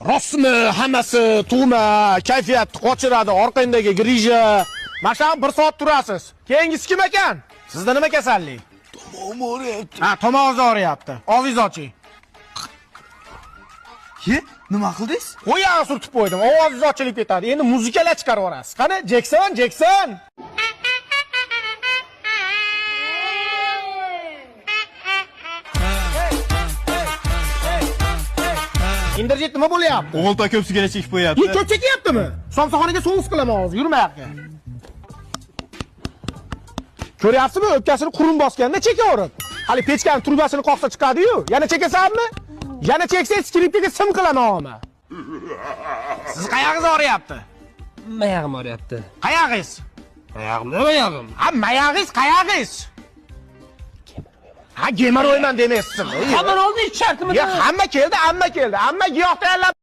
Rostmi, hammasi tug'ma, kayfiyatni qochiradi, orqangdagi grija. Mana 1 soat turasiz. Keyingisi kim ekan? Sizda nima kasallik? Tomog'im og'riyapti. Ha, tomog'ingiz og'riyapti. Og'zingizni oching. Nima qildingiz? Qo'yag'i surtib qo'ydim. Ovozingiz ochilib ketadi. Endi muzikalar chiqarib yuborasiz. Qani, Jackson. Indirjit nima bo'lyapti? O'g'ilta ko'p sigara chekib qo'yapti. Ko'p chekyaptimi? Somsaxonaga so'ngis qilaman hozir, yurma yoqqa. Ko'ryapsizmi? O'pkasini qurum bosganda chekaverib. Hali pechkaning turbasini qoqsa chiqadi-yu. Yana chekasanmi? Yana cheksangiz skripkaga sim qilaman o'mi. Siz qayog'ingiz og'riyapti? Mayog'im og'riyapti. Qayog'ingiz? Mayog'im, nima mayog'im? Ha, mayog'ingiz qayog'ingiz? Ha, gemar o'yman demaysizmi? Xabar oldi, shartimi? Ya, hamma keldi. Hamma giyoh tayyorlab